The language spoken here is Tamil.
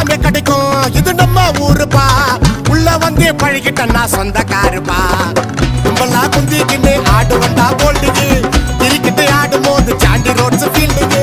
எல்லாமே கிடைக்கும் இது நம்ம ஊருப்பா உள்ள வந்து பழகிட்டா சொந்தக்காருப்பா கும்பலா குந்திக்கின்னு ஆடு வந்தா போல்டுக்கு கிரிக்கிட்டு ஆடும் போது சாண்டி ரோட்ஸ் ஃபீல்டுக்கு